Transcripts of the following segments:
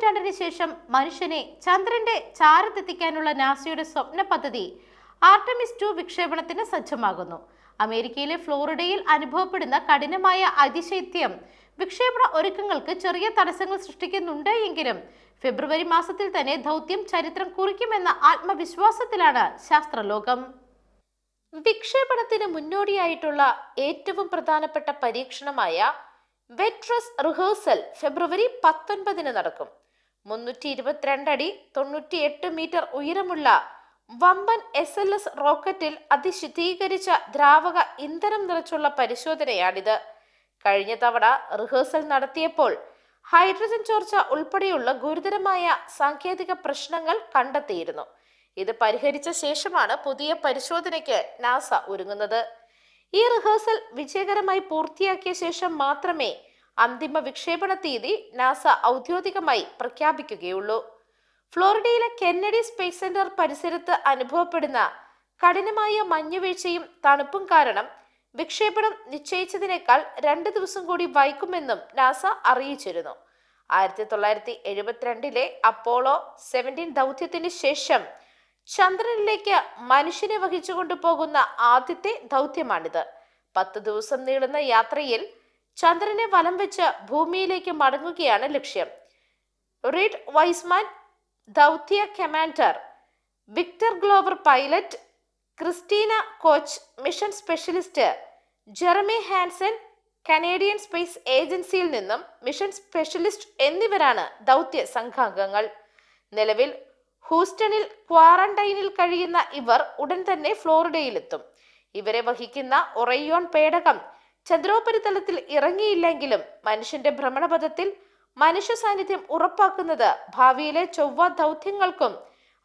നൂറ്റാണ്ടിന് ശേഷം മനുഷ്യനെ ചന്ദ്രന്റെ ചാരത്തെത്തിക്കാനുള്ള നാസയുടെ സ്വപ്ന പദ്ധതി ആർടെമിസ് 2 വിക്ഷേപണത്തിന് സജ്ജമാകുന്നു. അമേരിക്കയിലെ ഫ്ലോറിഡയിൽ അനുഭവപ്പെടുന്ന കഠിനമായ അതിശൈത്യം വിക്ഷേപണ ഒരുക്കങ്ങൾക്ക് ചെറിയ തടസ്സങ്ങൾ സൃഷ്ടിക്കുന്നുണ്ട് എങ്കിലും ഫെബ്രുവരി മാസത്തിൽ തന്നെ ദൗത്യം ചരിത്രം കുറിക്കുമെന്ന ആത്മവിശ്വാസത്തിലാണ് ശാസ്ത്രലോകം. വിക്ഷേപണത്തിന് മുന്നോടിയായിട്ടുള്ള ഏറ്റവും പ്രധാനപ്പെട്ട പരീക്ഷണമായ വെറ്റ് ഡ്രസ് റിഹേഴ്സൽ ഫെബ്രുവരി 19 നടക്കും. 322 അടി 98 മീറ്റർ ഉയരമുള്ള വമ്പൻ SLS റോക്കറ്റിൽ അതിശീതീകരിച്ച ദ്രാവക ഇന്ധനം നിറച്ചുള്ള പരിശോധനയാണിത്. കഴിഞ്ഞ തവണ റിഹേഴ്സൽ നടത്തിയപ്പോൾ ഹൈഡ്രജൻ ചോർച്ച ഉൾപ്പെടെയുള്ള ഗുരുതരമായ സാങ്കേതിക പ്രശ്നങ്ങൾ കണ്ടെത്തിയിരുന്നു. ഇത് പരിഹരിച്ച ശേഷമാണ് പുതിയ പരിശോധനയ്ക്ക് നാസ ഒരുങ്ങുന്നത്. ഈ റിഹേഴ്സൽ വിജയകരമായി പൂർത്തിയാക്കിയ ശേഷം മാത്രമേ അന്തിമ വിക്ഷേപണ തീയതി നാസ ഔദ്യോഗികമായി പ്രഖ്യാപിക്കുകയുള്ളൂ. ഫ്ലോറിഡയിലെ കെന്നഡി സ്പേസ് സെന്റർ പരിസരത്ത് അനുഭവപ്പെടുന്ന കഠിനമായ മഞ്ഞുവീഴ്ചയും തണുപ്പും കാരണം വിക്ഷേപണം നിശ്ചയിച്ചതിനേക്കാൾ 2 ദിവസം കൂടി വൈകുമെന്നും നാസ അറിയിച്ചിരുന്നു. 1972 അപ്പോളോ 17 ദൗത്യത്തിന് ശേഷം ചന്ദ്രനിലേക്ക് മനുഷ്യനെ വഹിച്ചുകൊണ്ടു പോകുന്ന ആദ്യത്തെ ദൗത്യമാണിത്. 10 ദിവസം നീളുന്ന യാത്രയിൽ ചന്ദ്രനെ വലം വെച്ച് ഭൂമിയിലേക്ക് മടങ്ങുകയാണ് ലക്ഷ്യം. റീഡ് വൈസ്മാൻ ദൗത്യ commander, Victor Glover pilot, Christina Koch mission specialist, Jeremy Hansen Canadian space ഏജൻസിയിൽ നിന്നും മിഷൻ സ്പെഷ്യലിസ്റ്റ് എന്നിവരാണ് ദൗത്യ സംഘാംഗങ്ങൾ. നിലവിൽ ഹൂസ്റ്റണിൽ ക്വാറന്റൈനിൽ കഴിയുന്ന ഇവർ ഉടൻ തന്നെ ഫ്ലോറിഡയിലെത്തും. ഇവരെ വഹിക്കുന്ന ഒറയോൺ പേടകം ചന്ദ്രോപരിതലത്തിൽ ഇറങ്ങിയില്ലെങ്കിലും മനുഷ്യന്റെ ഭ്രമണപഥത്തിൽ മനുഷ്യ സാന്നിധ്യം ഉറപ്പാക്കുന്നത് ഭാവിയിലെ ചൊവ്വ ദൗത്യങ്ങൾക്കും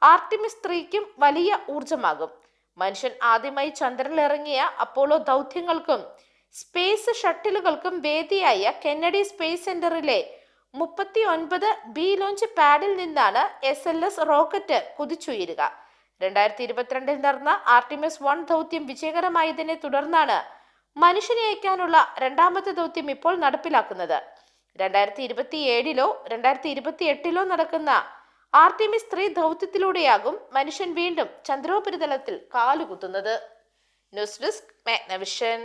ആർട്ടിമിസ് 3ക്കും വലിയ ഊർജമാകും. മനുഷ്യൻ ആദ്യമായി ചന്ദ്രനിൽ ഇറങ്ങിയ അപ്പോളോ ദൗത്യങ്ങൾക്കും സ്പേസ് ഷട്ടിലുകൾക്കും വേദിയായ കെന്നഡി സ്പേസ് സെന്ററിലെ 39 ബി ലോഞ്ച് പാഡിൽ നിന്നാണ് SLS റോക്കറ്റ് കുതിച്ചുയരുക. 2022 നടന്ന ആർട്ടിമിസ് 1 ദൗത്യം വിജയകരമായതിനെ തുടർന്നാണ് മനുഷ്യനെ അയക്കാനുള്ള രണ്ടാമത്തെ ദൗത്യം ഇപ്പോൾ നടപ്പിലാക്കുന്നത്. 2027 2028 നടക്കുന്ന ആർട്ടിമിസ് 3 ദൗത്യത്തിലൂടെയാകും മനുഷ്യൻ വീണ്ടും ചന്ദ്രോപരിതലത്തിൽ കാലുകുത്തുന്നത്. News desk Magnavision.